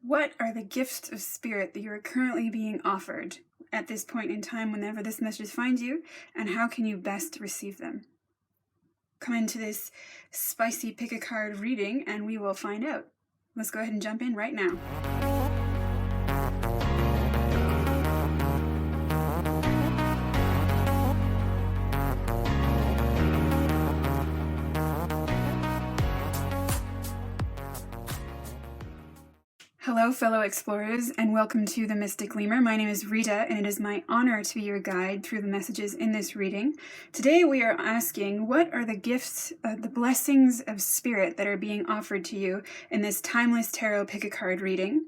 What are the gifts of spirit that you are currently being offered at this point in time whenever this message finds you, and how can you best receive them? Come into this spicy pick a card reading and we will find out. Let's go ahead and jump in right now. Hello, fellow explorers, and welcome to the Mystic Lemur. My name is Rita, and it is my honor to be your guide through the messages in this reading. Today we are asking, what are the gifts, the blessings of spirit that are being offered to you in this timeless tarot pick-a-card reading?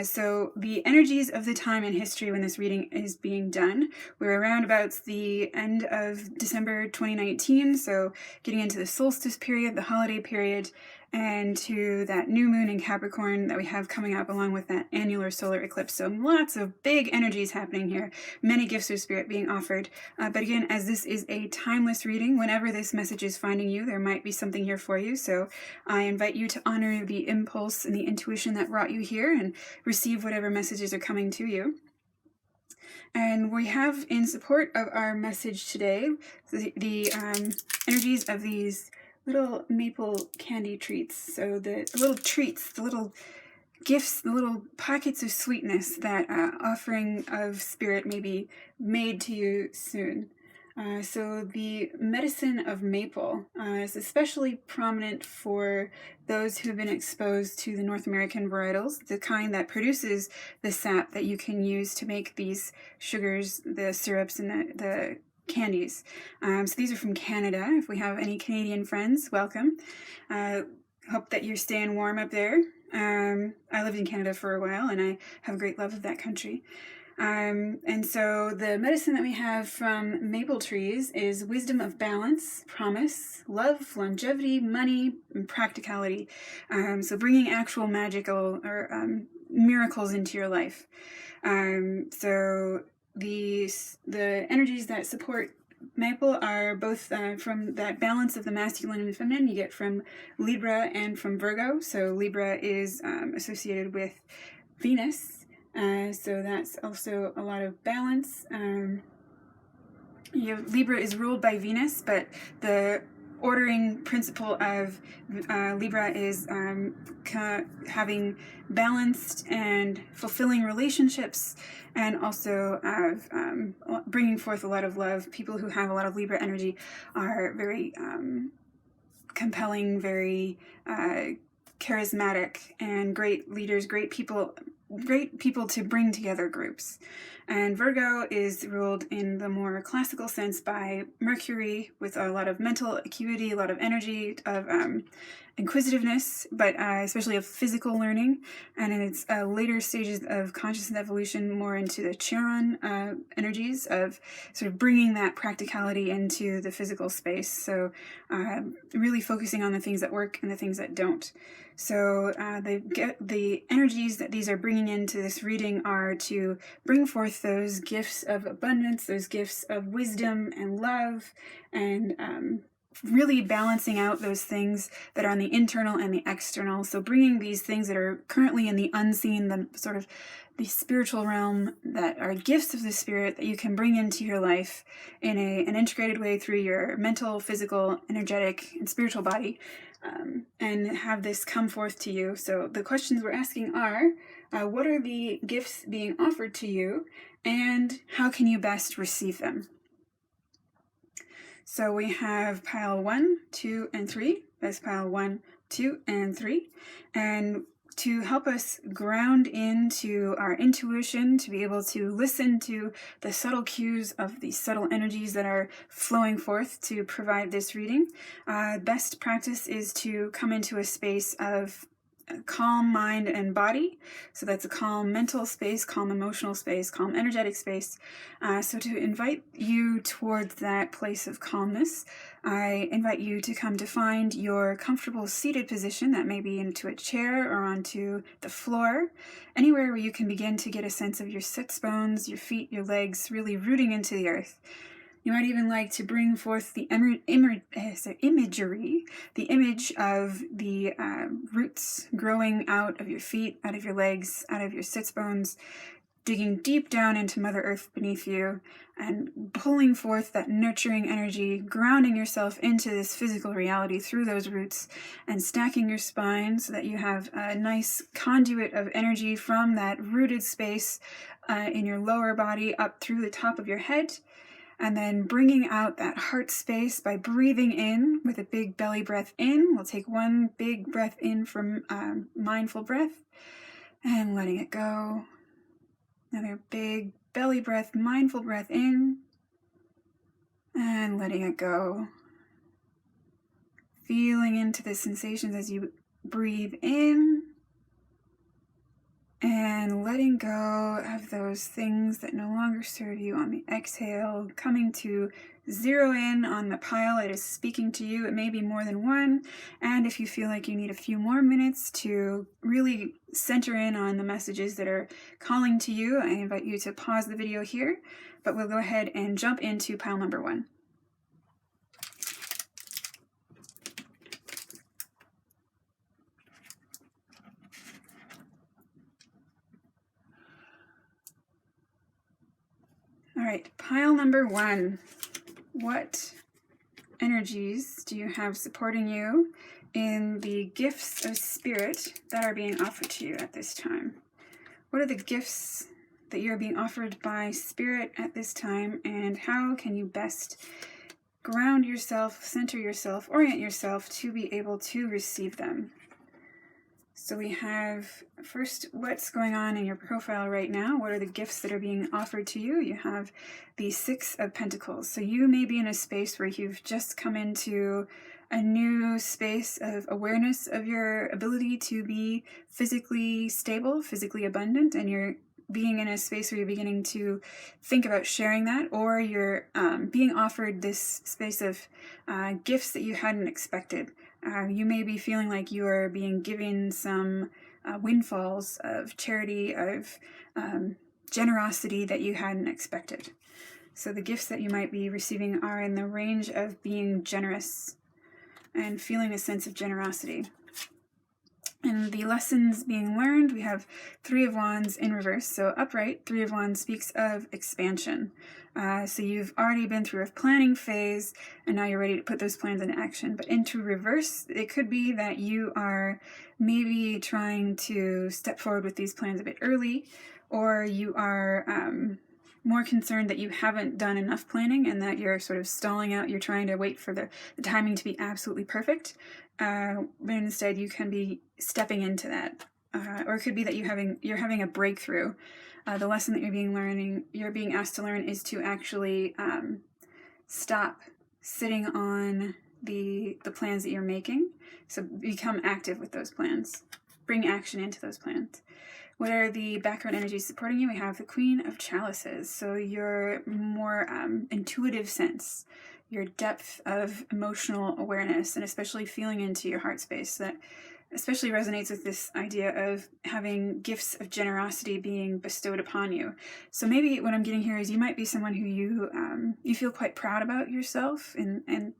So the energies of the time in history when this reading is being done, we're around about the end of December 2019, so getting into the solstice period, the holiday period, and to that new moon in Capricorn that we have coming up along with that annular solar eclipse. So lots of big energies happening here, many gifts of spirit being offered. But again, as this is a timeless reading, whenever this message is finding you, there might be something here for you. So I invite you to honor the impulse and the intuition that brought you here and receive whatever messages are coming to you. And we have in support of our message today, the energies of these little maple candy treats. So the little treats, the little gifts, the little pockets of sweetness that offering of spirit may be made to you soon. So the medicine of maple is especially prominent for those who have been exposed to the North American varietals, the kind that produces the sap that you can use to make these sugars, the syrups, and the candies. So these are from Canada. If we have any Canadian friends, welcome. Hope that you're staying warm up there. I lived in Canada for a while and I have a great love of that country. And so the medicine that we have from maple trees is wisdom of balance, promise, love, longevity, money, and practicality. So bringing actual magical or miracles into your life. So the energies that support maple are both from that balance of the masculine and feminine you get from Libra and from Virgo. So Libra is associated with Venus, so that's also a lot of balance. Libra is ruled by Venus, but the ordering principle of Libra is having balanced and fulfilling relationships, and also of bringing forth a lot of love. People who have a lot of Libra energy are very compelling, very charismatic, and great leaders, great people to bring together groups. And Virgo is ruled in the more classical sense by Mercury, with a lot of mental acuity, a lot of energy, of inquisitiveness, but especially of physical learning, and in its later stages of consciousness evolution, more into the Chiron energies of sort of bringing that practicality into the physical space. So really focusing on the things that work and the things that don't. So the energies that these are bringing into this reading are to bring forth those gifts of abundance, those gifts of wisdom and love, and really balancing out those things that are on the internal and the external. So bringing these things that are currently in the unseen, the sort of the spiritual realm, that are gifts of the spirit that you can bring into your life in an integrated way through your mental, physical, energetic, and spiritual body, and have this come forth to you. So the questions we're asking are, what are the gifts being offered to you, and how can you best receive them? So we have pile 1, 2, and 3. That's pile 1, 2, and 3. And to help us ground into our intuition, to be able to listen to the subtle cues of the subtle energies that are flowing forth to provide this reading, best practice is to come into a space of calm mind and body. So that's a calm mental space, calm emotional space, calm energetic space. So to invite you towards that place of calmness, I invite you to come to find your comfortable seated position. That may be into a chair or onto the floor, anywhere where you can begin to get a sense of your sits bones, your feet, your legs, really rooting into the earth. You might even like to bring forth the imagery, the image of the roots growing out of your feet, out of your legs, out of your sits bones, digging deep down into Mother Earth beneath you and pulling forth that nurturing energy, grounding yourself into this physical reality through those roots and stacking your spine so that you have a nice conduit of energy from that rooted space in your lower body up through the top of your head. And then bringing out that heart space by breathing in with a big belly breath in. We'll take one big breath in from mindful breath and letting it go. Another big belly breath, mindful breath in and letting it go. Feeling into the sensations as you breathe in and letting go of those things that no longer serve you on the exhale, coming to zero in on the pile that is speaking to you. It may be more than one, and if you feel like you need a few more minutes to really center in on the messages that are calling to you, I invite you to pause the video here, but we'll go ahead and jump into pile number 1. All right, pile number 1. What energies do you have supporting you in the gifts of spirit that are being offered to you at this time? What are the gifts that you're being offered by spirit at this time, and how can you best ground yourself, center yourself, orient yourself to be able to receive them? So we have first what's going on in your profile right now. What are the gifts that are being offered to you? You have the 6 of Pentacles. So you may be in a space where you've just come into a new space of awareness of your ability to be physically stable, physically abundant, and you're being in a space where you're beginning to think about sharing that, or you're being offered this space of gifts that you hadn't expected. You may be feeling like you are being given some windfalls of charity, of generosity that you hadn't expected. So the gifts that you might be receiving are in the range of being generous and feeling a sense of generosity. And the lessons being learned, we have 3 of Wands in reverse. So upright, 3 of Wands speaks of expansion. So you've already been through a planning phase, and now you're ready to put those plans into action. But into reverse, it could be that you are maybe trying to step forward with these plans a bit early, or you are more concerned that you haven't done enough planning and that you're sort of stalling out. You're trying to wait for the timing to be absolutely perfect. But instead you can be stepping into that. Or it could be that you're having a breakthrough. The lesson that you're being asked to learn is to actually stop sitting on the plans that you're making. So become active with those plans. Bring action into those plans. What are the background energies supporting you? We have the Queen of Chalices. So your more intuitive sense, your depth of emotional awareness, and especially feeling into your heart space, that especially resonates with this idea of having gifts of generosity being bestowed upon you. So maybe what I'm getting here is you might be someone who you feel quite proud about yourself, and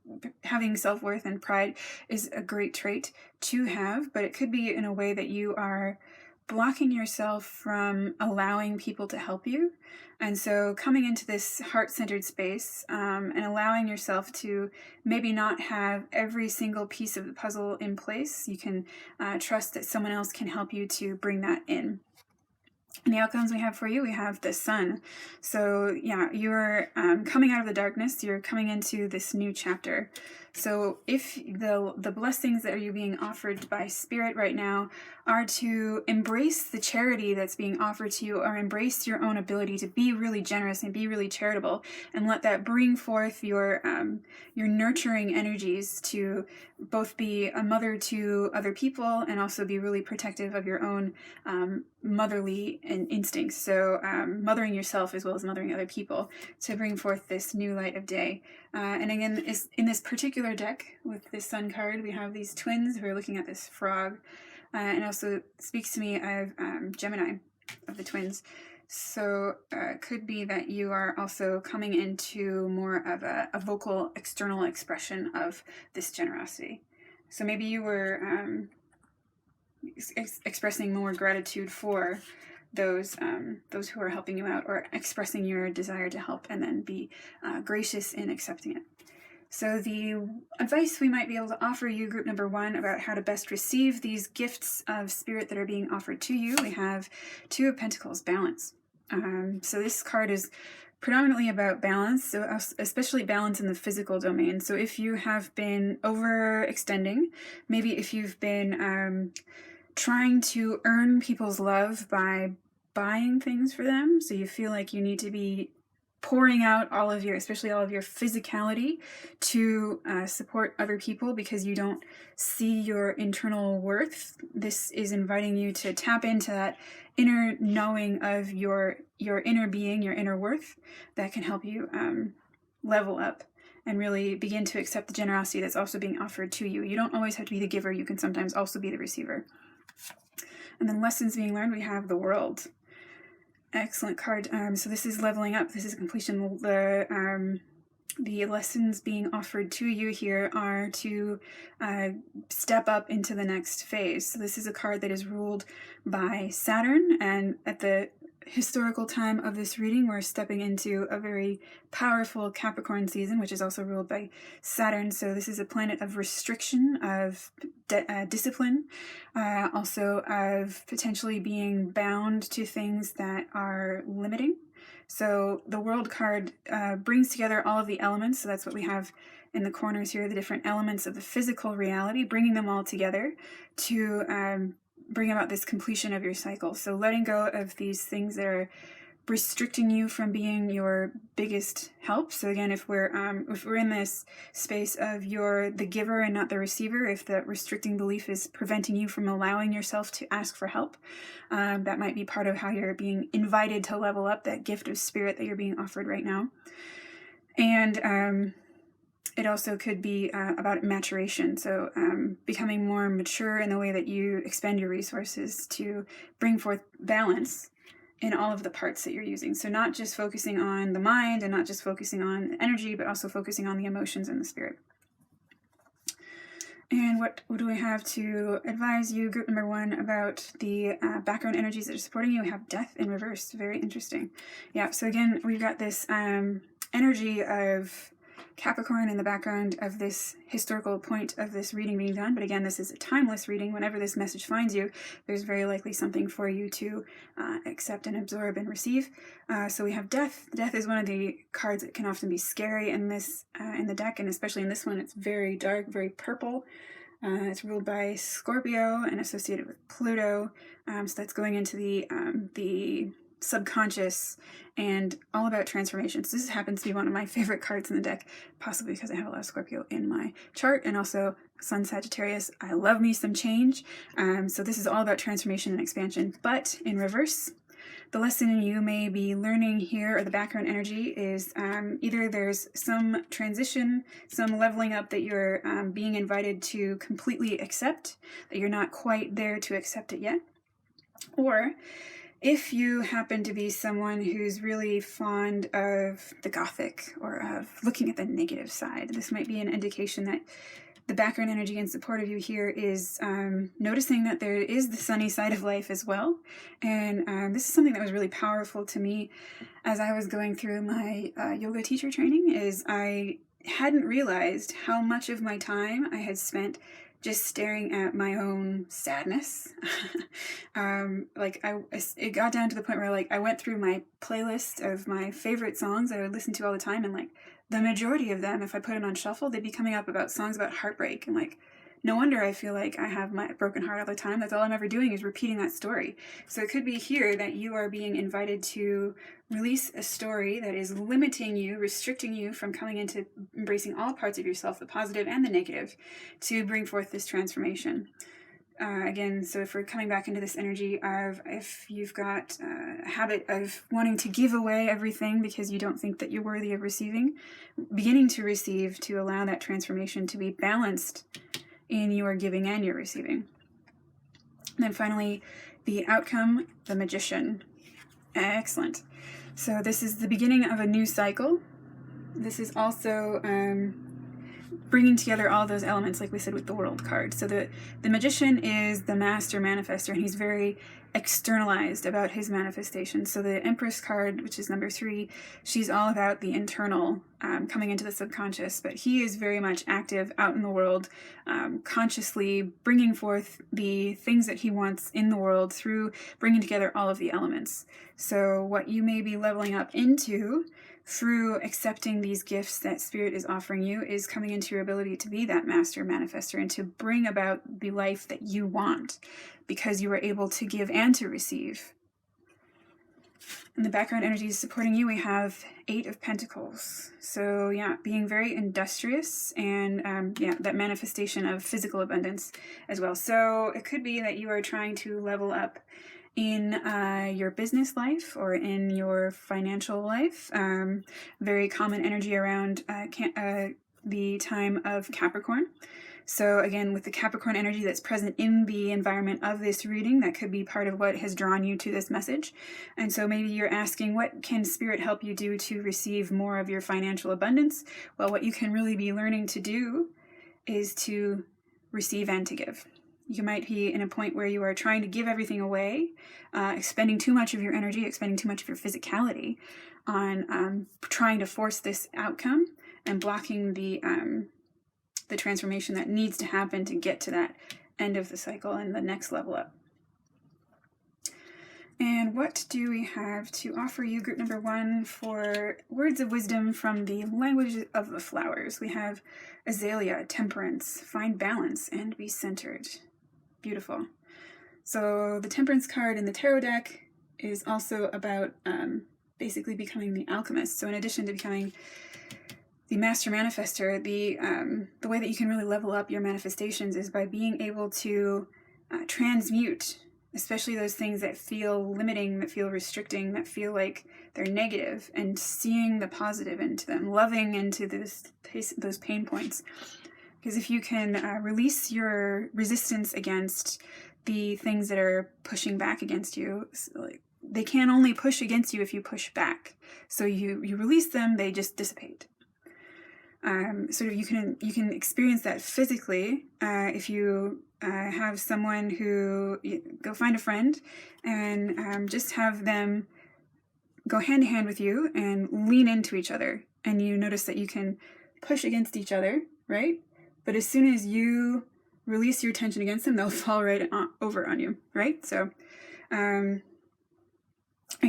having self-worth and pride is a great trait to have, but it could be in a way that you are blocking yourself from allowing people to help you. And so coming into this heart-centered space and allowing yourself to maybe not have every single piece of the puzzle in place, you can trust that someone else can help you to bring that in. And the outcomes we have for you, we have the Sun. So yeah, you're coming out of the darkness, you're coming into this new chapter. So if the blessings that are you being offered by Spirit right now are to embrace the charity that's being offered to you, or embrace your own ability to be really generous and be really charitable, and let that bring forth your nurturing energies to both be a mother to other people and also be really protective of your own motherly instincts. So mothering yourself as well as mothering other people to bring forth this new light of day. And again, in this particular deck with this Sun card, we have these twins who are looking at this frog, and also speaks to me of Gemini, of the twins. So it could be that you are also coming into more of a vocal external expression of this generosity. So maybe you were expressing more gratitude for those who are helping you out, or expressing your desire to help and then be gracious in accepting it. So the advice we might be able to offer you, group number 1, about how to best receive these gifts of spirit that are being offered to you, we have Two of Pentacles, balance. So this card is predominantly about balance, so especially balance in the physical domain. So if you have been overextending, maybe if you've been trying to earn people's love by buying things for them, so you feel like you need to be pouring out all of your, especially all of your physicality to support other people because you don't see your internal worth, this is inviting you to tap into that inner knowing of your inner being, your inner worth, that can help you level up and really begin to accept the generosity that's also being offered to you. You don't always have to be the giver, you can sometimes also be the receiver. And then lessons being learned, we have the World. Excellent card. So this is leveling up. This is completion. The lessons being offered to you here are to step up into the next phase. So this is a card that is ruled by Saturn, and at the historical time of this reading, we're stepping into a very powerful Capricorn season, which is also ruled by Saturn. So this is a planet of restriction, of discipline, also of potentially being bound to things that are limiting. So the World card brings together all of the elements. So that's what we have in the corners here, the different elements of the physical reality, bringing them all together to bring about this completion of your cycle. So letting go of these things that are restricting you from being your biggest help. So again, if we're in this space of you're the giver and not the receiver, if the restricting belief is preventing you from allowing yourself to ask for help, that might be part of how you're being invited to level up, that gift of spirit that you're being offered right now. And it also could be about maturation, so becoming more mature in the way that you expend your resources to bring forth balance in all of the parts that you're using. So not just focusing on the mind and not just focusing on energy, but also focusing on the emotions and the spirit. And what do we have to advise you, group number 1, about the background energies that are supporting you? We have Death in reverse. Very interesting. Yeah, so again, we've got this energy of Capricorn in the background of this historical point of this reading being done. But again, this is a timeless reading. Whenever this message finds you, there's very likely something for you to accept and absorb and receive. So we have Death. Death is one of the cards that can often be scary in this in the deck, and especially in this one, it's very dark, very purple. It's ruled by Scorpio and associated with Pluto. So that's going into the subconscious and all about transformations. This happens to be one of my favorite cards in the deck, possibly because I have a lot of Scorpio in my chart, and also Sun Sagittarius. I love me some change. So this is all about transformation and expansion, but in reverse. The lesson you may be learning here, or the background energy, is either there's some transition, some leveling up that you're being invited to completely accept, that you're not quite there to accept it yet, or if you happen to be someone who's really fond of the Gothic or of looking at the negative side, this might be an indication that the background energy in support of you here is noticing that there is the sunny side of life as well. And this is something that was really powerful to me as I was going through my yoga teacher training, is I hadn't realized how much of my time I had spent just staring at my own sadness. It got down to the point where I went through my playlist of my favorite songs I would listen to all the time, and the majority of them, if I put them on shuffle, they'd be coming up about songs about heartbreak, and no wonder I feel like I have my broken heart all the time. That's all I'm ever doing is repeating that story. So it could be here that you are being invited to release a story that is limiting you, restricting you from coming into embracing all parts of yourself, the positive and the negative, to bring forth this transformation. Again, so if we're coming back into this energy of, if you've got a habit of wanting to give away everything because you don't think that you're worthy of receiving, beginning to receive, to allow that transformation to be balanced in your giving and your receiving. And then finally, the outcome, the Magician. Excellent. So this is the beginning of a new cycle. This is also bringing together all those elements, like we said with the World card. So the Magician is the master manifester, and he's very externalized about his manifestation. So the Empress card, which is number 3, she's all about the internal, coming into the subconscious, but he is very much active out in the world, consciously bringing forth the things that he wants in the world through bringing together all of the elements. So what you may be leveling up into through accepting these gifts that Spirit is offering you is coming into your ability to be that master manifester and to bring about the life that you want, because you are able to give and to receive. In the background energies supporting you, we have 8 of Pentacles. So yeah, being very industrious, and that manifestation of physical abundance as well. So it could be that you are trying to level up in your business life or in your financial life. Very common energy around the time of Capricorn. So again, with the Capricorn energy that's present in the environment of this reading, that could be part of what has drawn you to this message. And so maybe you're asking, what can Spirit help you do to receive more of your financial abundance? Well, what you can really be learning to do is to receive and to give. You might be in a point where you are trying to give everything away, expending too much of your energy, expending too much of your physicality on trying to force this outcome and blocking the transformation that needs to happen to get to that end of the cycle and the next level up. And what do we have to offer you, group number 1, for words of wisdom from the language of the flowers? We have Azalea, Temperance, find balance and be centered. Beautiful. So the Temperance card in the tarot deck is also about basically becoming the alchemist. So in addition to becoming the master manifester, the way that you can really level up your manifestations is by being able to transmute, especially those things that feel limiting, that feel restricting, that feel like they're negative, and seeing the positive into them, loving into those pain points. Because if you can release your resistance against the things that are pushing back against you, they can only push against you if you push back. So you release them, they just dissipate. Sort of you can experience that physically if you have someone who, go find a friend and just have them go hand to hand with you and lean into each other, and you notice that you can push against each other, right? But as soon as you release your tension against them, they'll fall right over on you, right? So I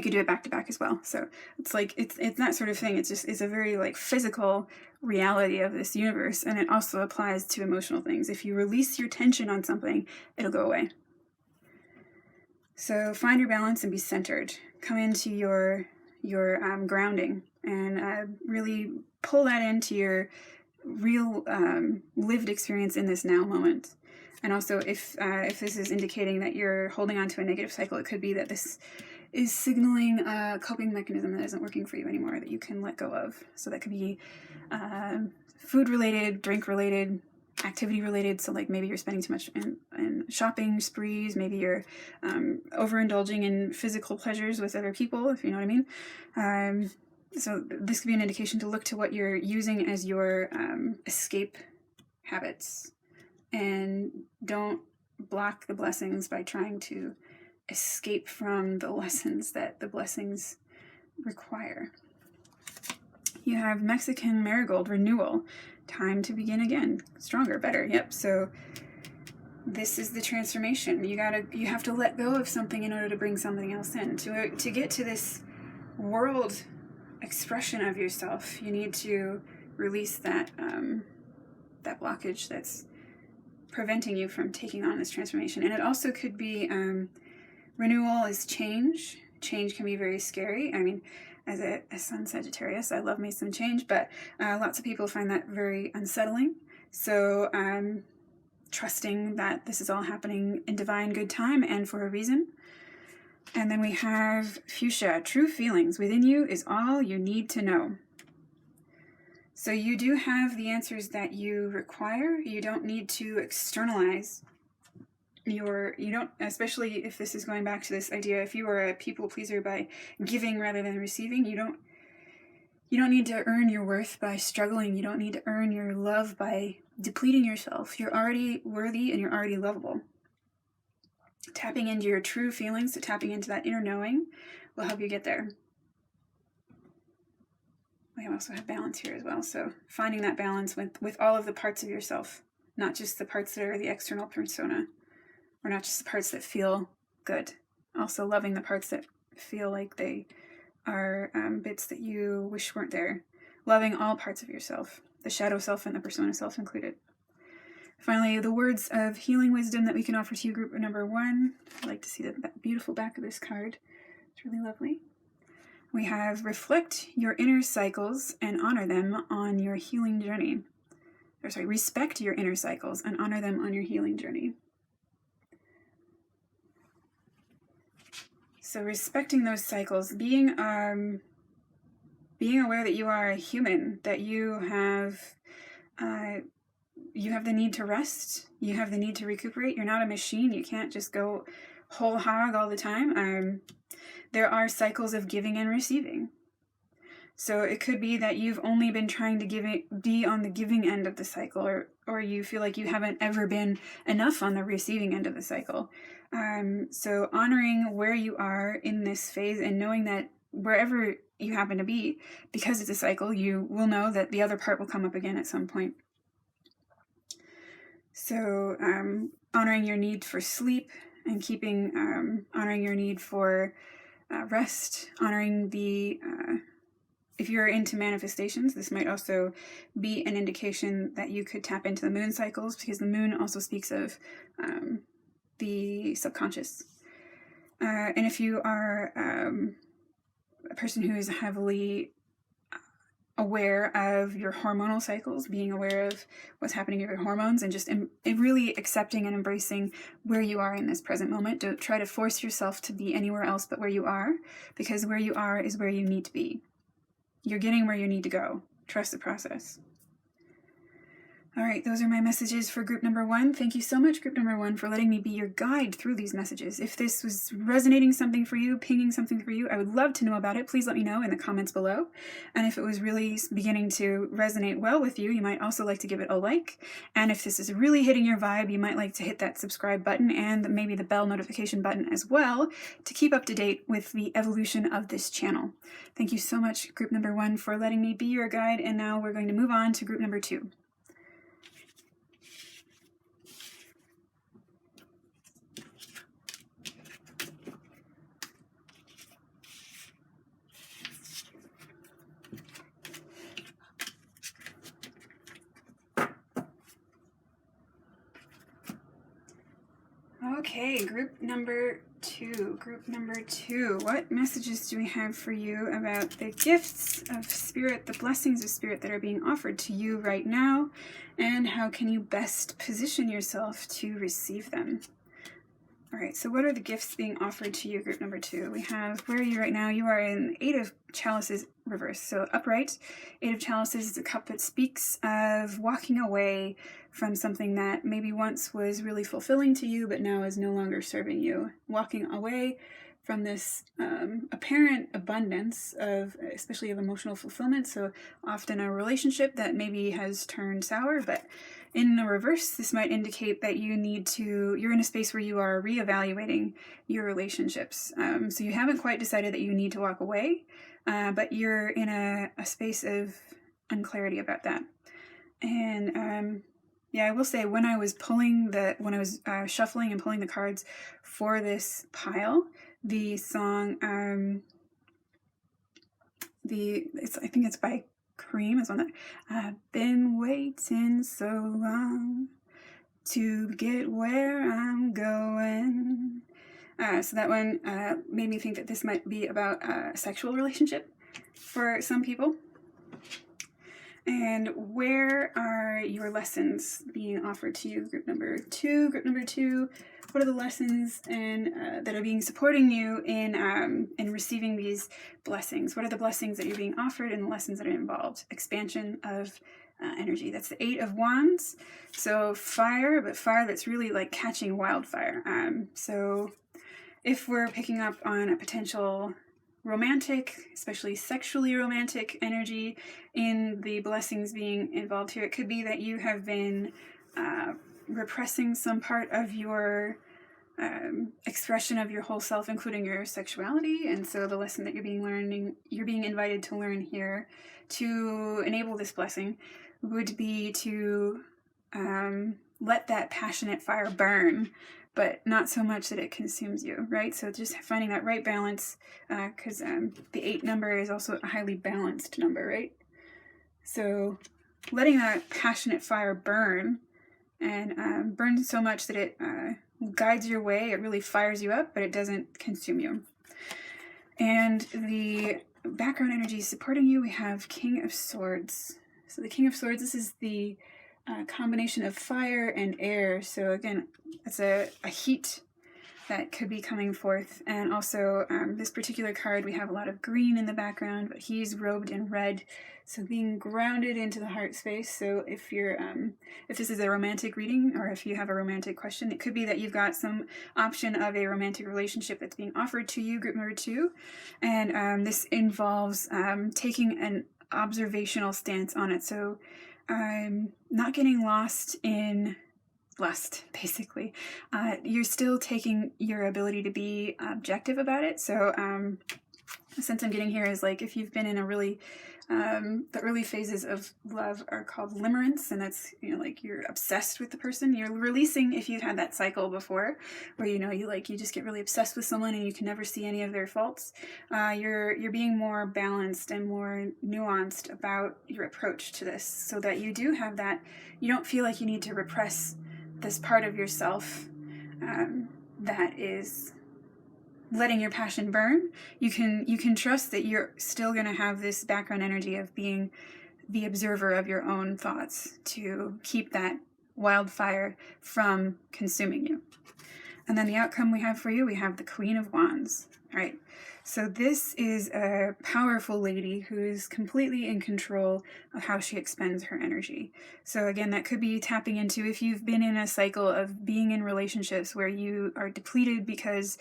could do it back to back as well. So it's like, it's that sort of thing. It's a very like physical reality of this universe. And it also applies to emotional things. If you release your tension on something, it'll go away. So find your balance and be centered. Come into your grounding and really pull that into your real lived experience in this now moment. And also if this is indicating that you're holding on to a negative cycle, it could be that this is signaling a coping mechanism that isn't working for you anymore, that you can let go of. So that could be food related, drink related, activity related. So like maybe you're spending too much in shopping sprees, maybe you're overindulging in physical pleasures with other people, if you know what I mean. So this could be an indication to look to what you're using as your escape habits, and don't block the blessings by trying to escape from the lessons that the blessings require. You have Mexican Marigold, Renewal, time to begin again, stronger, better. Yep. So this is the transformation. You have to let go of something in order to bring something else in. To get to this world expression of yourself, you need to release that that blockage that's preventing you from taking on this transformation. And it also could be renewal is change. Change can be very scary. I mean, as a Sun Sagittarius, I love me some change, but lots of people find that very unsettling. So trusting that this is all happening in divine good time and for a reason. And then we have Fuchsia, true feelings within you is all you need to know. So you do have the answers that you require. You don't need to externalize you don't, especially if this is going back to this idea, if you are a people pleaser by giving rather than receiving, you don't need to earn your worth by struggling. You don't need to earn your love by depleting yourself. You're already worthy and you're already lovable. Tapping into your true feelings, so tapping into that inner knowing, will help you get there. We also have balance here as well. So finding that balance with all of the parts of yourself, not just the parts that are the external persona, or not just the parts that feel good. Also loving the parts that feel like they are bits that you wish weren't there. Loving all parts of yourself, the shadow self and the persona self included. Finally, the words of healing wisdom that we can offer to you, group number 1. I'd like to see the beautiful back of this card. It's really lovely. We have reflect your inner cycles and honor them on your healing journey. Respect your inner cycles and honor them on your healing journey. So respecting those cycles, being aware that you are a human, that you have the need to rest, you have the need to recuperate. You're not a machine. You can't just go whole hog all the time. There are cycles of giving and receiving. So it could be that you've only been trying to be on the giving end of the cycle, or you feel like you haven't ever been enough on the receiving end of the cycle. So honoring where you are in this phase and knowing that wherever you happen to be, because it's a cycle, you will know that the other part will come up again at some point. So honoring your need for sleep and honoring your need for rest, honoring if you're into manifestations, this might also be an indication that you could tap into the moon cycles, because the moon also speaks of the subconscious. And if you are a person who is heavily aware of your hormonal cycles, being aware of what's happening with your hormones, and just really accepting and embracing where you are in this present moment. Don't try to force yourself to be anywhere else but where you are, because where you are is where you need to be. You're getting where you need to go. Trust the process. All right, those are my messages for group number 1. Thank you so much, group number 1, for letting me be your guide through these messages. If this was resonating something for you, pinging something for you, I would love to know about it. Please let me know in the comments below. And if it was really beginning to resonate well with you, you might also like to give it a like. And if this is really hitting your vibe, you might like to hit that subscribe button and maybe the bell notification button as well to keep up to date with the evolution of this channel. Thank you so much, group number 1, for letting me be your guide. And now we're going to move on to group number 2. Okay, group number 2. Group number 2. What messages do we have for you about the gifts of spirit, the blessings of spirit that are being offered to you right now, and how can you best position yourself to receive them? All right, so what are the gifts being offered to you, group number 2? We have, where are you right now? You are in 8 of Chalices reverse. So upright, 8 of Chalices is a cup that speaks of walking away from something that maybe once was really fulfilling to you, but now is no longer serving you. Walking away from this apparent abundance of, especially of emotional fulfillment. So often a relationship that maybe has turned sour, but in the reverse, this might indicate that you're in a space where you are reevaluating your relationships. So you haven't quite decided that you need to walk away, but you're in a space of unclarity about that. And yeah, I will say, when I was shuffling and pulling the cards for this pile, the song, I think it's by Cream, is one that I've been waiting so long to get where I'm going. So that one made me think that this might be about a sexual relationship for some people. And where are your lessons being offered to you, group number 2? Group number 2, what are the lessons that are being supporting you in receiving these blessings? What are the blessings that you're being offered and the lessons that are involved? Expansion of energy. That's the 8 of Wands. So fire, but fire that's really like catching wildfire. So if we're picking up on a potential romantic, especially sexually romantic energy in the blessings being involved here, it could be that you have been repressing some part of your expression of your whole self, including your sexuality. And so the lesson that you're being invited to learn here to enable this blessing would be to let that passionate fire burn, but not so much that it consumes you, right? So just finding that right balance, because the 8 number is also a highly balanced number, right? So letting that passionate fire burn, and burn so much that it guides your way, it really fires you up, but it doesn't consume you. And the background energy supporting you, we have King of Swords. So the King of Swords, this is the combination of fire and air. So again, it's a heat that could be coming forth. And also this particular card, we have a lot of green in the background, but he's robed in red. So being grounded into the heart space. So if you're, if this is a romantic reading, or if you have a romantic question, it could be that you've got some option of a romantic relationship that's being offered to you, group number 2. And this involves taking an observational stance on it. So not getting lost in lust, basically. You're still taking your ability to be objective about it. So the sense I'm getting here is like if you've been in a really the early phases of love are called limerence, and that's, you know, like you're obsessed with the person. You're releasing, if you've had that cycle before where, you know, you just get really obsessed with someone and you can never see any of their faults. You're being more balanced and more nuanced about your approach to this, so that you do have that, you don't feel like you need to repress this part of yourself that is letting your passion burn. You can trust that you're still going to have this background energy of being the observer of your own thoughts to keep that wildfire from consuming you. And then the outcome we have for you, we have the Queen of Wands. All right. So this is a powerful lady who's completely in control of how she expends her energy. So again, that could be tapping into if you've been in a cycle of being in relationships where you are depleted because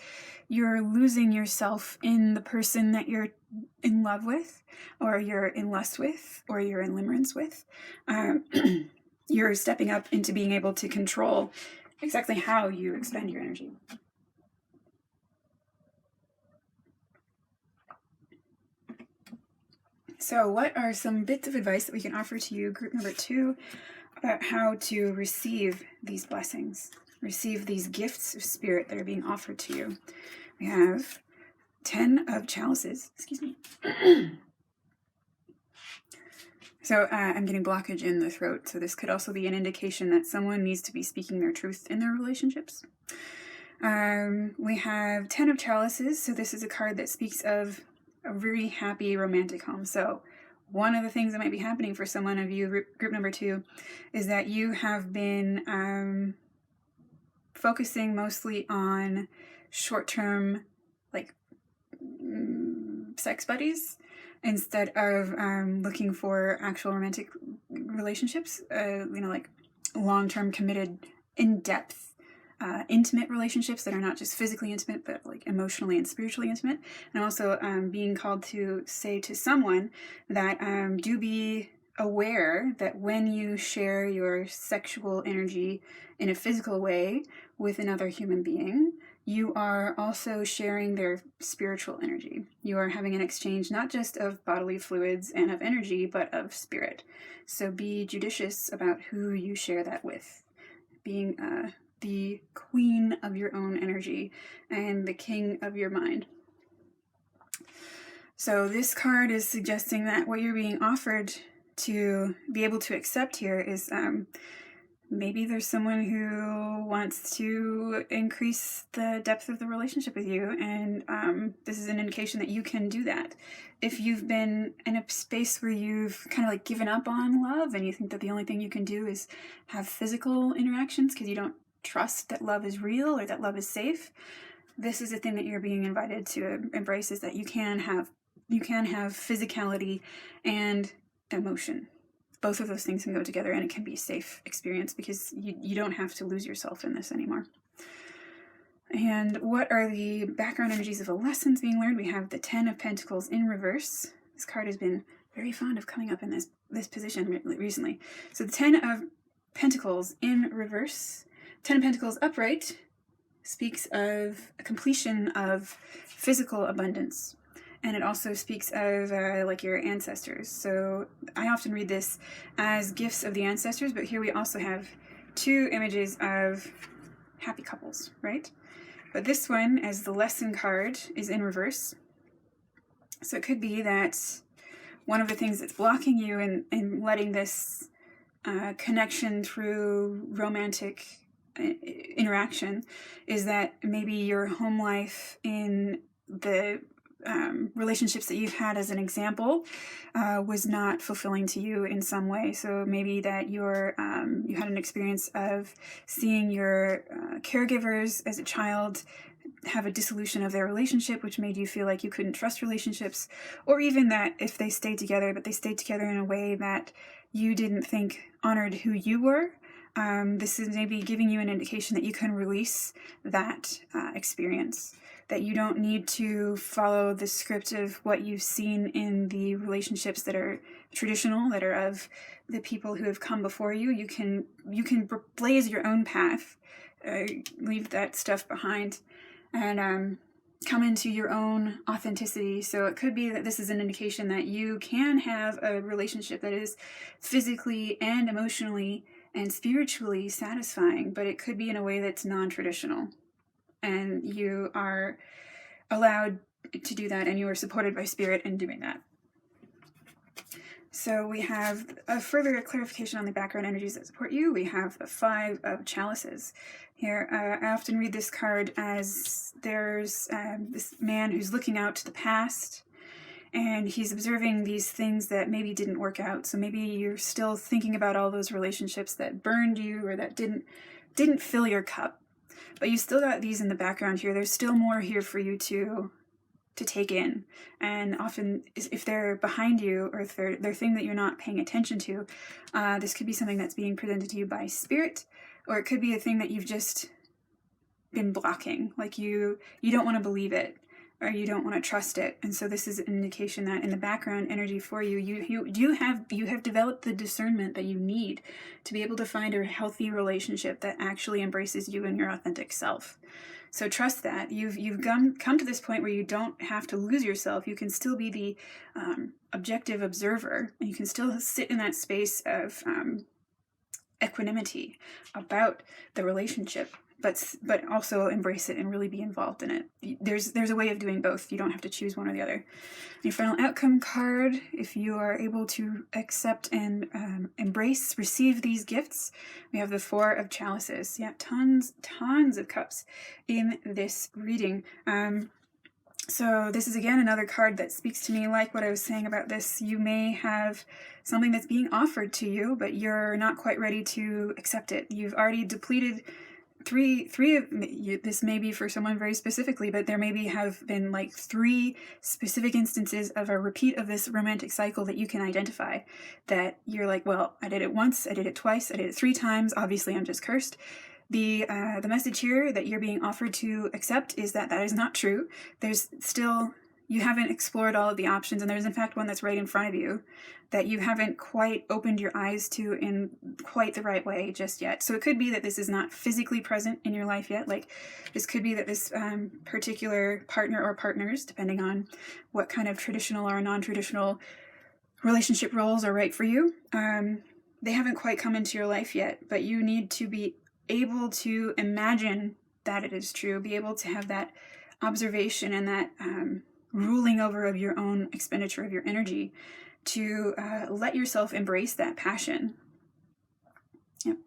you're losing yourself in the person that you're in love with, or you're in lust with, or you're in limerence with. You're stepping up into being able to control exactly how you expend your energy. So what are some bits of advice that we can offer to you, group number 2, about how to receive these blessings, receive these gifts of spirit that are being offered to you? We have 10 of chalices. Excuse me. So I'm getting blockage in the throat, so this could also be an indication that someone needs to be speaking their truth in their relationships. We have 10 of chalices, so this is a card that speaks of a very happy romantic home. So one of the things that might be happening for someone of you, group number 2, is that you have been focusing mostly on short-term, like, sex buddies instead of looking for actual romantic relationships, like long-term committed, in-depth, intimate relationships that are not just physically intimate, but like emotionally and spiritually intimate. And also being called to say to someone that do be aware that when you share your sexual energy in a physical way with another human being, you are also sharing their spiritual energy. You are having an exchange not just of bodily fluids and of energy, but of spirit. So be judicious about who you share that with. Being the queen of your own energy and the king of your mind. So this card is suggesting that what you're being offered to be able to accept here is maybe there's someone who wants to increase the depth of the relationship with you, and this is an indication that you can do that. If you've been in a space where you've kind of like given up on love and you think that the only thing you can do is have physical interactions because you don't trust that love is real or that love is safe, this is a thing that you're being invited to embrace, is that you can have physicality and emotion. both of those things can go together, and it can be a safe experience because you don't have to lose yourself in this anymore. And what are the background energies of the lessons being learned? We have the 10 of Pentacles in reverse. This card has been very fond of coming up in this position recently. So the 10 of Pentacles in reverse, 10 of Pentacles upright speaks of a completion of physical abundance. And it also speaks of like your ancestors. So I often read this as gifts of the ancestors, but here we also have two images of happy couples, right? But this one, as the lesson card, is in reverse. So it could be that one of the things that's blocking you in letting this connection through romantic interaction is that maybe your home life in the relationships that you've had as an example was not fulfilling to you in some way. So maybe that you had an experience of seeing your caregivers as a child have a dissolution of their relationship, which made you feel like you couldn't trust relationships, or even that if they stayed together, but they stayed together in a way that you didn't think honored who you were. This is maybe giving you an indication that you can release that experience, that you don't need to follow the script of what you've seen in the relationships that are traditional, that are of the people who have come before you. You can blaze your own path, leave that stuff behind, and come into your own authenticity. So it could be that this is an indication that you can have a relationship that is physically and emotionally and spiritually satisfying, but it could be in a way that's non-traditional. And you are allowed to do that, and you are supported by spirit in doing that. So we have a further clarification on the background energies that support you. We have the 5 of Chalices. Here, I often read this card as there's this man who's looking out to the past, and he's observing these things that maybe didn't work out. So maybe you're still thinking about all those relationships that burned you or that didn't fill your cup. But you still got these in the background here. There's still more here for you to take in. And often, if they're behind you, or if they're thing that you're not paying attention to, this could be something that's being presented to you by spirit, or it could be a thing that you've just been blocking. Like you don't want to believe it, or you don't want to trust it. And so this is an indication that in the background energy for you, you have developed the discernment that you need to be able to find a healthy relationship that actually embraces you and your authentic self. So trust that. You've come to this point where you don't have to lose yourself. You can still be the objective observer, and you can still sit in that space of equanimity about the relationship, but also embrace it and really be involved in it. There's a way of doing both. You don't have to choose one or the other. Your final outcome card, if you are able to accept and receive these gifts, we have the 4 of Chalices. Yeah, tons of cups in this reading. So this is again another card that speaks to me like what I was saying about this. You may have something that's being offered to you, but you're not quite ready to accept it. You've already depleted three of this may be for someone very specifically, but there maybe have been like 3 specific instances of a repeat of this romantic cycle that you can identify, that you're like, well, I did it once, I did it twice, I did it 3 times, obviously I'm just cursed. The message here that you're being offered to accept is that is not true. There's still, you haven't explored all of the options, and there's in fact one that's right in front of you that you haven't quite opened your eyes to in quite the right way just yet. So it could be that this is not physically present in your life yet. Like this could be that this particular partner or partners, depending on what kind of traditional or non-traditional relationship roles are right for you, they haven't quite come into your life yet, but you need to be able to imagine that it is true, be able to have that observation and that ruling over of your own expenditure of your energy to let yourself embrace that passion. Yep.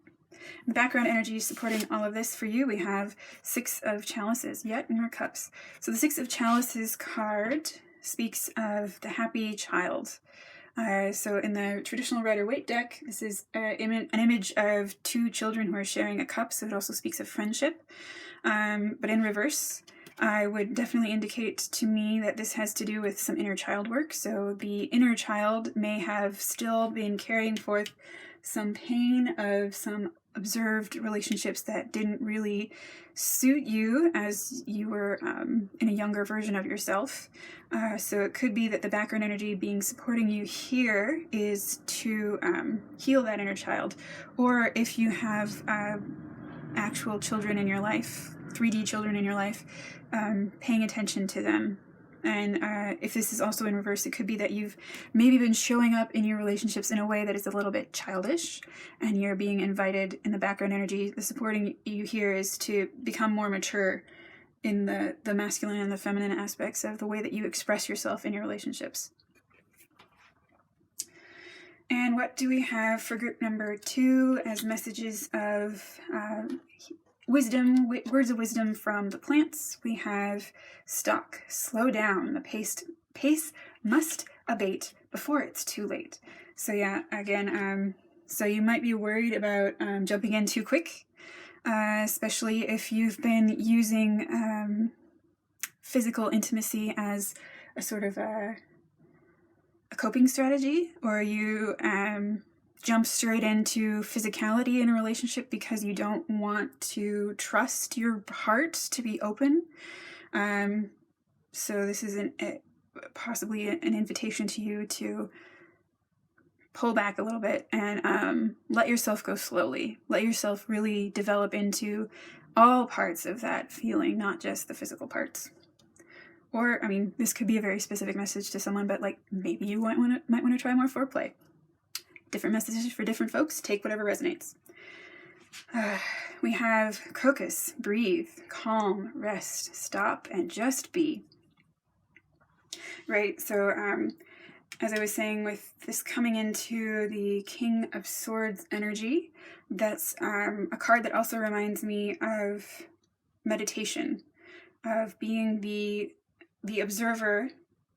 The background energy supporting all of this for you, we have 6 of Chalices, yet more cups. So the 6 of Chalices card speaks of the happy child. So in the traditional Rider-Waite deck, this is an image of 2 children who are sharing a cup, so it also speaks of friendship. But in reverse, I would definitely indicate to me that this has to do with some inner child work. So the inner child may have still been carrying forth some pain of some observed relationships that didn't really suit you as you were in a younger version of yourself. So it could be that the background energy being supporting you here is to heal that inner child. Or if you have actual children in your life, 3D children in your life, paying attention to them. And if this is also in reverse, it could be that you've maybe been showing up in your relationships in a way that is a little bit childish, and you're being invited in the background energy. The supporting you here is to become more mature in the masculine and the feminine aspects of the way that you express yourself in your relationships. And what do we have for group number 2 as messages of wisdom, words of wisdom from the plants? We have stop, slow down. The pace must abate before it's too late. So yeah, again, so you might be worried about jumping in too quick, especially if you've been using physical intimacy as a sort of a coping strategy, or you jump straight into physicality in a relationship because you don't want to trust your heart to be open. So this is possibly an invitation to you to pull back a little bit and let yourself go slowly. Let yourself really develop into all parts of that feeling, not just the physical parts. Or, I mean, this could be a very specific message to someone, but like maybe you might want to try more foreplay. Different messages for different folks. Take whatever resonates. We have crocus, breathe, calm, rest, stop, and just be. Right, so as I was saying, with this coming into the King of Swords energy, that's a card that also reminds me of meditation, of being the observer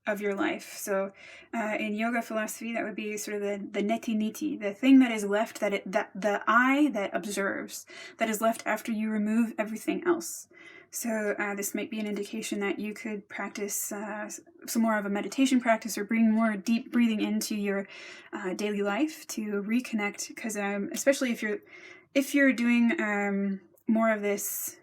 of your life. So in yoga philosophy, that would be sort of the neti niti, the thing that is left, that the eye that observes, that is left after you remove everything else. So this might be an indication that you could practice some more of a meditation practice, or bring more deep breathing into your daily life to reconnect. Because especially if you're doing more of this,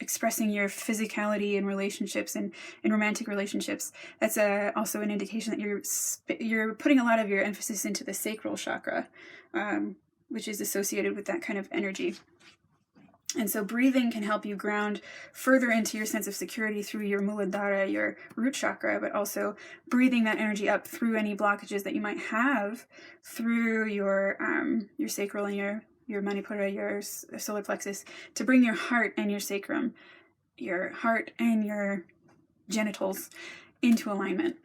expressing your physicality in relationships and in romantic relationships, that's also an indication that you're putting a lot of your emphasis into the sacral chakra, which is associated with that kind of energy. And so breathing can help you ground further into your sense of security through your Muladhara, your root chakra, but also breathing that energy up through any blockages that you might have through your sacral and your Manipura, your solar plexus, to bring your heart and your sacrum, your heart and your genitals into alignment.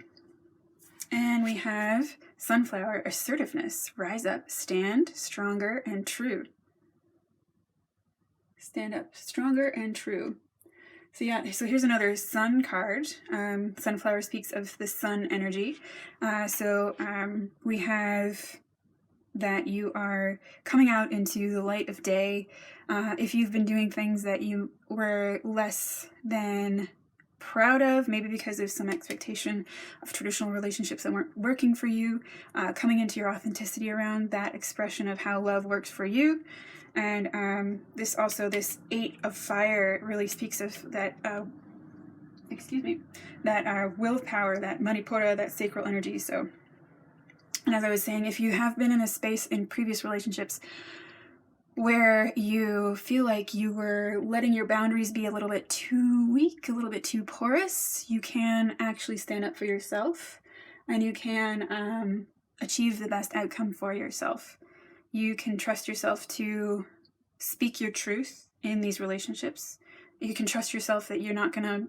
And we have sunflower, assertiveness, rise up, stand stronger and true. Stand up stronger and true. So yeah, so here's another sun card. Sunflower speaks of the sun energy. So we have that you are coming out into the light of day. If you've been doing things that you were less than proud of, maybe because of some expectation of traditional relationships that weren't working for you, coming into your authenticity around that expression of how love works for you. And this 8 of fire really speaks of that, that willpower, that Manipura, that sacral energy. So, and as I was saying, if you have been in a space in previous relationships where you feel like you were letting your boundaries be a little bit too weak, a little bit too porous, you can actually stand up for yourself, and you can achieve the best outcome for yourself. You can trust yourself to speak your truth in these relationships. You can trust yourself that you're not gonna,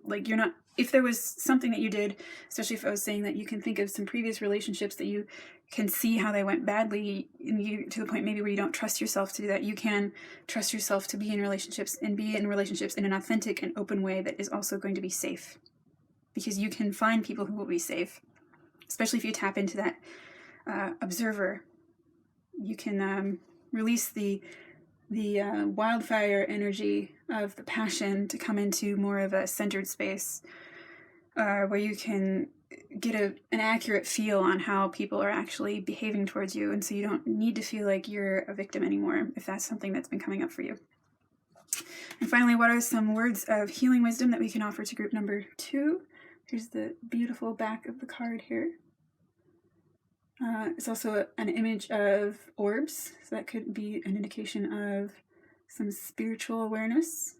if there was something that you did, especially if I was saying that you can think of some previous relationships that you can see how they went badly, and you, to the point maybe where you don't trust yourself to do that, you can trust yourself to be in relationships, and be in relationships in an authentic and open way that is also going to be safe. Because you can find people who will be safe, especially if you tap into that observer. You can release the the wildfire energy of the passion to come into more of a centered space where you can get an accurate feel on how people are actually behaving towards you, and so you don't need to feel like you're a victim anymore if that's something that's been coming up for you. And finally, what are some words of healing wisdom that we can offer to group number 2? Here's the beautiful back of the card here. It's also an image of orbs, so that could be an indication of some spiritual awareness.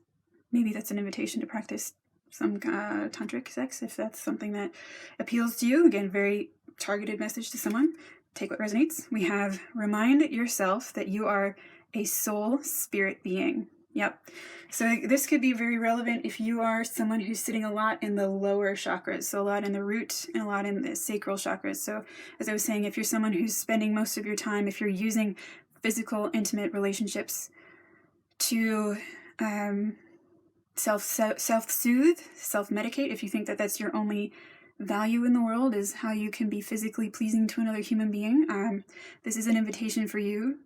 Maybe that's an invitation to practice some tantric sex, if that's something that appeals to you. Again, very targeted message to someone. Take what resonates. We have remind yourself that you are a soul spirit being. Yep. So this could be very relevant if you are someone who's sitting a lot in the lower chakras, so a lot in the root and a lot in the sacral chakras. So as I was saying, if you're someone who's spending most of your time, if you're using physical, intimate relationships to self-soothe, self-medicate, if you think that that's your only value in the world is how you can be physically pleasing to another human being, this is an invitation for you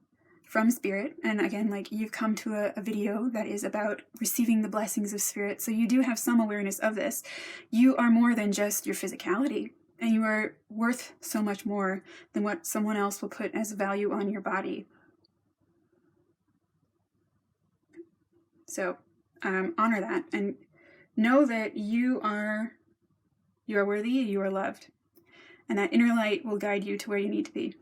from Spirit. And again, like, you've come to a video that is about receiving the blessings of Spirit, so you do have some awareness of this. You are more than just your physicality, and you are worth so much more than what someone else will put as value on your body. So honor that and know that you are worthy, you are loved, and that inner light will guide you to where you need to be.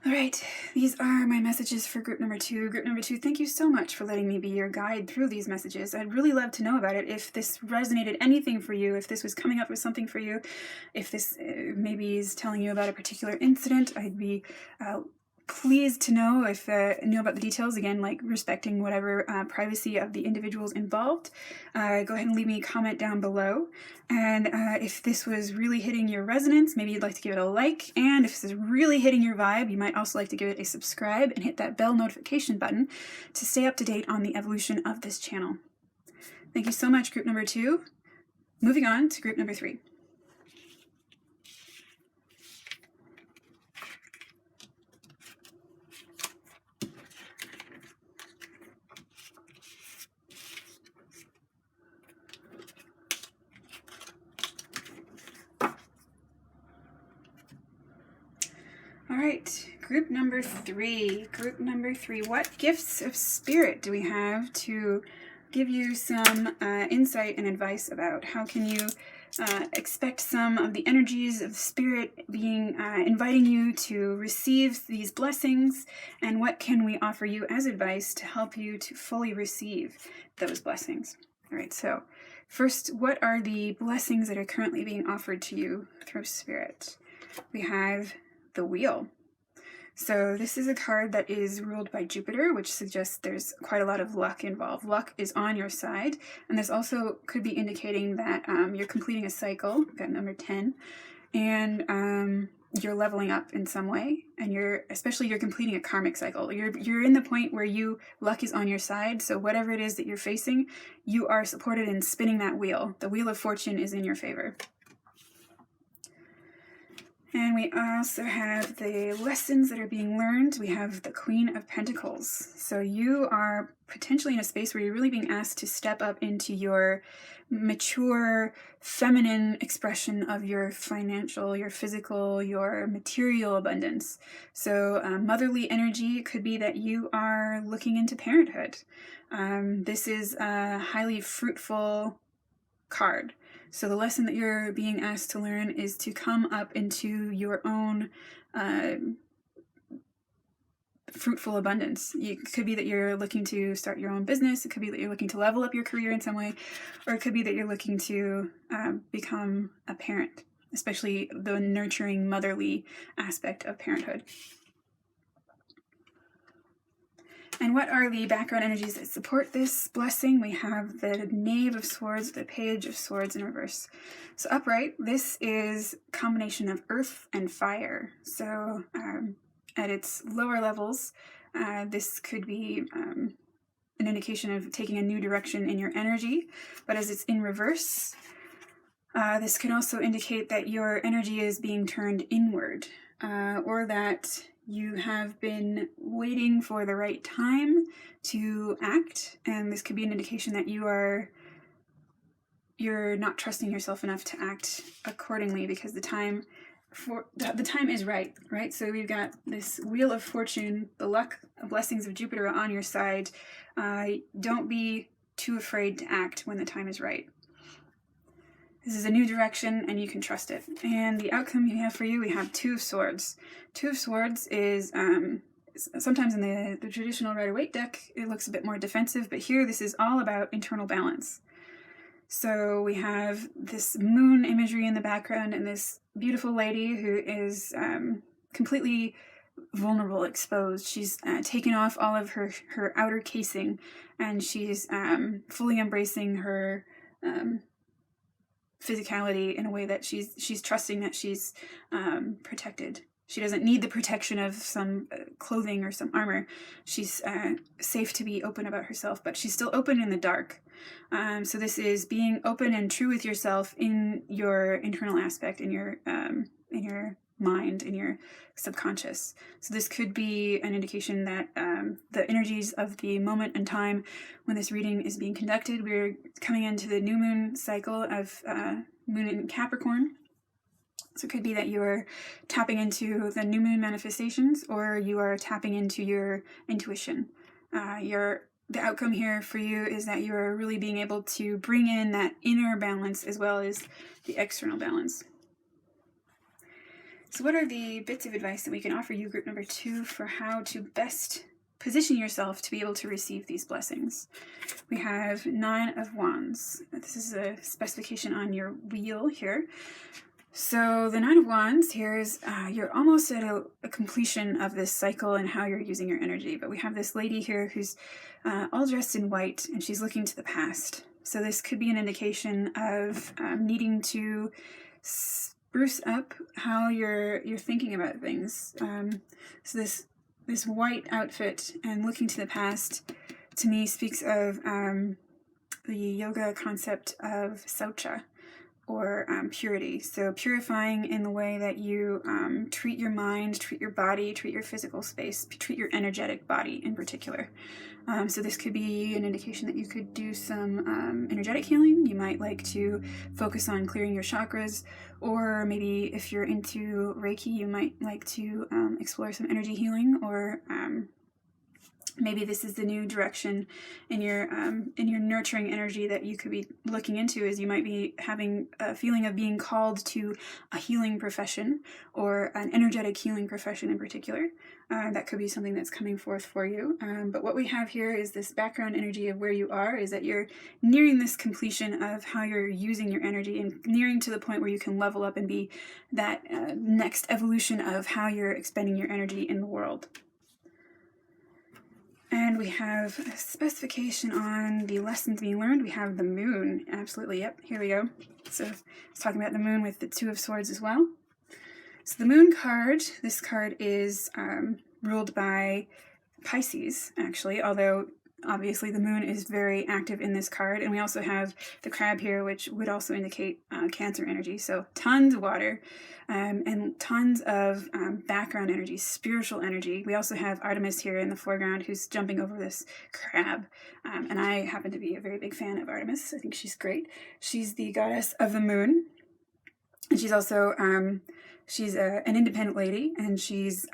All right, these are my messages for group number 2. Group number 2, thank you so much for letting me be your guide through these messages. I'd really love to know about it. If this resonated anything for you, if this was coming up with something for you, if this maybe is telling you about a particular incident, I'd be pleased to know if know about the details, again, like respecting whatever privacy of the individuals involved. Go ahead and leave me a comment down below. And if this was really hitting your resonance, maybe you'd like to give it a like. And if this is really hitting your vibe, you might also like to give it a subscribe and hit that bell notification button to stay up to date on the evolution of this channel. Thank you so much, group number 2. Moving on to group number 3. All right, group number 3. Group number 3. What gifts of Spirit do we have to give you some insight and advice about? How can you expect some of the energies of Spirit being inviting you to receive these blessings? And what can we offer you as advice to help you to fully receive those blessings? All right, so first, what are the blessings that are currently being offered to you through Spirit? We have the Wheel. So this is a card that is ruled by Jupiter, which suggests there's quite a lot of luck involved. Luck is on your side, and this also could be indicating that you're completing a cycle. We've got number 10, and you're leveling up in some way, and you're completing a karmic cycle. You're in the point where luck is on your side, so whatever it is that you're facing, you are supported in spinning that wheel. The wheel of fortune is in your favor. And we also have the lessons that are being learned. We have the Queen of Pentacles. So you are potentially in a space where you're really being asked to step up into your mature, feminine expression of your financial, your physical, your material abundance. So motherly energy could be that you are looking into parenthood. This is a highly fruitful card. So the lesson that you're being asked to learn is to come up into your own fruitful abundance. It could be that you're looking to start your own business. It could be that you're looking to level up your career in some way, or it could be that you're looking to become a parent, especially the nurturing motherly aspect of parenthood. And what are the background energies that support this blessing? We have the Knave of Swords, the Page of Swords in reverse. So upright, this is a combination of earth and fire. So at its lower levels, this could be an indication of taking a new direction in your energy. But as it's in reverse, this can also indicate that your energy is being turned inward, or that you have been waiting for the right time to act, and this could be an indication that you're not trusting yourself enough to act accordingly, because the time is right? So we've got this Wheel of Fortune, the luck, blessings of Jupiter on your side. Don't be too afraid to act when the time is right. This is a new direction, and you can trust it. And the outcome we have for you, we have Two of Swords. Two of Swords is, sometimes in the traditional Rider-Waite deck, it looks a bit more defensive, but here this is all about internal balance. So we have this moon imagery in the background, and this beautiful lady who is completely vulnerable, exposed. She's taken off all of her outer casing, and she's fully embracing her physicality in a way that she's trusting that she's protected. She doesn't need the protection of some clothing or some armor. She's safe to be open about herself, but she's still open in the dark. So this is being open and true with yourself in your internal aspect, in your mind, in your subconscious. So this could be an indication that the energies of the moment and time when this reading is being conducted, we're coming into the new moon cycle of moon in Capricorn. So it could be that you're tapping into the new moon manifestations, or you are tapping into your intuition. The outcome here for you is that you're really being able to bring in that inner balance as well as the external balance. So what are the bits of advice that we can offer you, group number 2, for how to best position yourself to be able to receive these blessings? We have 9 of Wands. This is a specification on your wheel here. So the 9 of Wands here is you're almost at a completion of this cycle and how you're using your energy. But we have this lady here who's all dressed in white, and she's looking to the past. So this could be an indication of needing to spruce up how you're thinking about things. So this white outfit and looking to the past, to me, speaks of the yoga concept of saucha, or purity. So purifying in the way that you treat your mind, treat your body, treat your physical space, treat your energetic body in particular. So this could be an indication that you could do some energetic healing. You might like to focus on clearing your chakras, or maybe if you're into Reiki, you might like to explore some energy healing, or maybe this is the new direction in your nurturing energy that you could be looking into, is you might be having a feeling of being called to a healing profession, or an energetic healing profession in particular. That could be something that's coming forth for you. But what we have here is this background energy of where you are, is that you're nearing this completion of how you're using your energy, and nearing to the point where you can level up and be that next evolution of how you're expending your energy in the world. And we have a specification on the lessons being learned. We have the moon. Absolutely, yep, here we go. So it's talking about the moon with the 2 of Swords as well. So the moon card, this card is ruled by Pisces, actually, although obviously the moon is very active in this card. And we also have the crab here, which would also indicate Cancer energy. So tons of water and tons of background energy, spiritual energy. We also have Artemis here in the foreground, who's jumping over this crab. And I happen to be a very big fan of Artemis. I think she's great. She's the goddess of the moon. And she's also she's an independent lady, and she's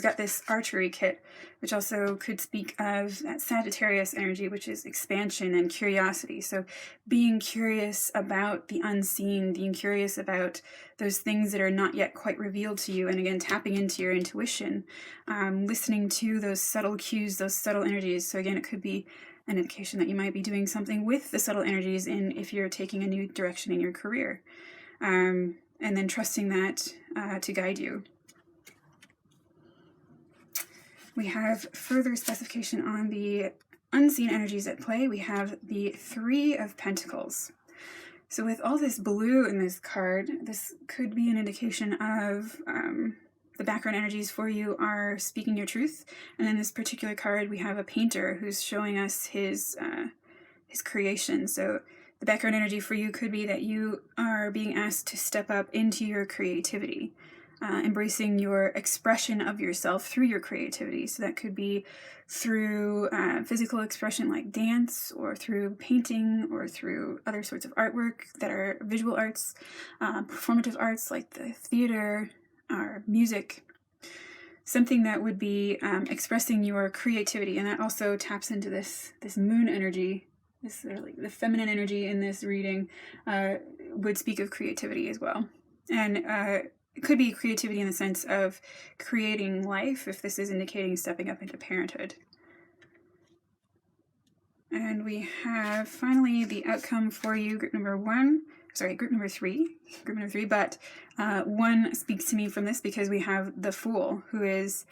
got this archery kit, which also could speak of that Sagittarius energy, which is expansion and curiosity. So being curious about the unseen, being curious about those things that are not yet quite revealed to you, and again, tapping into your intuition, listening to those subtle cues, those subtle energies. So again, it could be an indication that you might be doing something with the subtle energies if you're taking a new direction in your career. And then trusting that to guide you. We have further specification on the unseen energies at play. We have the 3 of Pentacles. So with all this blue in this card, this could be an indication of the background energies for you are speaking your truth. And in this particular card, we have a painter who's showing us his creation. So the background energy for you could be that you are being asked to step up into your creativity. embracing your expression of yourself through your creativity. So that could be through physical expression like dance, or through painting, or through other sorts of artwork that are visual arts, performative arts like the theater or music. Something that would be expressing your creativity, and that also taps into this moon energy. This like the feminine energy in this reading would speak of creativity as well, and it could be creativity in the sense of creating life, if this is indicating stepping up into parenthood. And we have finally the outcome for you, group number three, but one speaks to me from this because we have the Fool, who is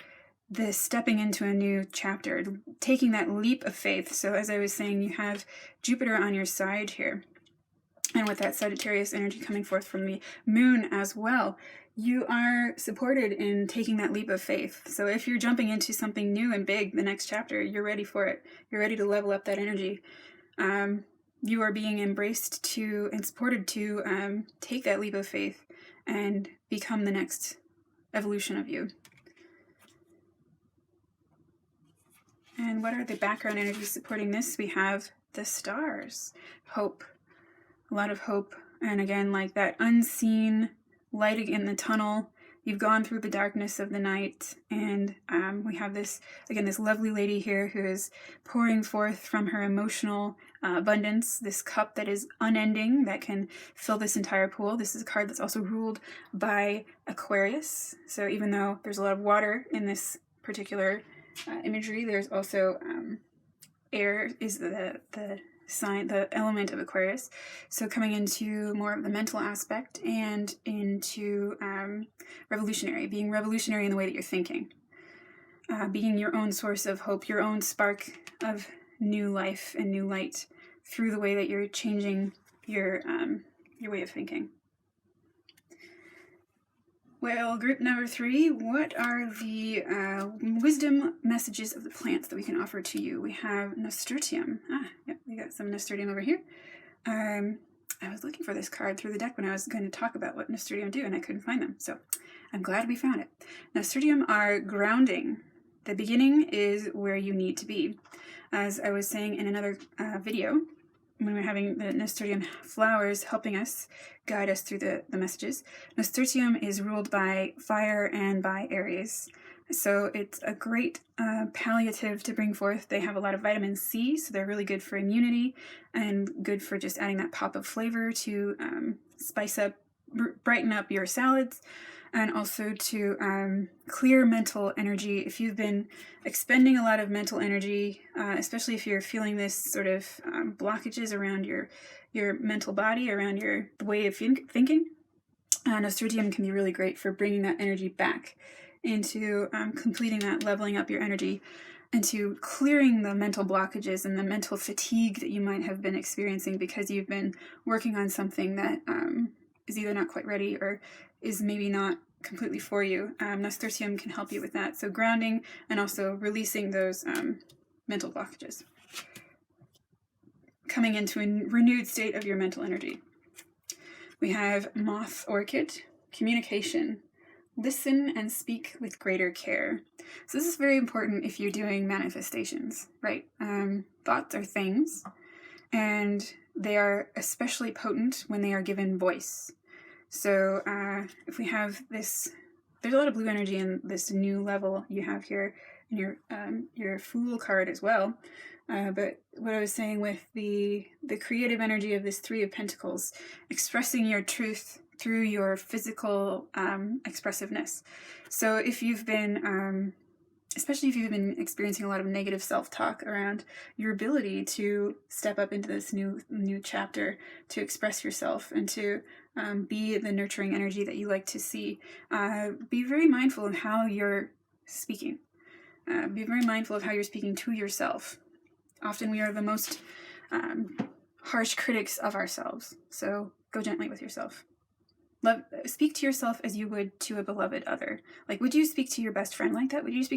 this stepping into a new chapter, taking that leap of faith. So as I was saying, you have Jupiter on your side here, and with that Sagittarius energy coming forth from the moon as well, you are supported in taking that leap of faith. So if you're jumping into something new and big, the next chapter, you're ready for it. You're ready to level up that energy. You are being embraced to and supported to take that leap of faith and become the next evolution of you. And what are the background energies supporting this? We have the stars. Hope. A lot of hope. And again, like that unseen light in the tunnel. You've gone through the darkness of the night, and we have this lovely lady here who is pouring forth from her emotional abundance, this cup that is unending, that can fill this entire pool. This is a card that's also ruled by Aquarius. So even though there's a lot of water in this particular imagery, there's also air is the sign, the element of Aquarius. So coming into more of the mental aspect and into revolutionary, being revolutionary in the way that you're thinking, being your own source of hope, your own spark of new life and new light through the way that you're changing your way of thinking. Well, group number 3, what are the wisdom messages of the plants that we can offer to you? We have nasturtium. Yep, we got some nasturtium over here. I was looking for this card through the deck when I was going to talk about what nasturtium do, and I couldn't find them, so I'm glad we found it. Nasturtium are grounding. The beginning is where you need to be. As I was saying in another video, when we're having the nasturtium flowers helping us guide us through the messages, nasturtium is ruled by fire and by Aries. So it's a great palliative to bring forth. They have a lot of vitamin C, so they're really good for immunity and good for just adding that pop of flavor to spice up, brighten up your salads, and also to clear mental energy. If you've been expending a lot of mental energy, especially if you're feeling this sort of blockages around your mental body, around the way of thinking, nasturtium can be really great for bringing that energy back into completing that, leveling up your energy, and to clearing the mental blockages and the mental fatigue that you might have been experiencing because you've been working on something that is either not quite ready or is maybe not completely for you. Nasturtium can help you with that. So grounding and also releasing those mental blockages. Coming into a renewed state of your mental energy. We have moth orchid, communication. Listen and speak with greater care. So this is very important if you're doing manifestations, right? Thoughts are things, and they are especially potent when they are given voice. So if we have this, there's a lot of blue energy in this new level you have here in your Fool card as well. But what I was saying with the creative energy of this 3 of Pentacles, expressing your truth through your physical expressiveness. So if you've been, especially if you've been experiencing a lot of negative self-talk around your ability to step up into this new chapter, to express yourself and to be the nurturing energy that you like to see, be very mindful of how you're speaking. Be very mindful of how you're speaking to yourself. Often we are the most harsh critics of ourselves, so go gently with yourself. Speak to yourself as you would to a beloved other. Like, would you speak to your best friend like that? Would you speak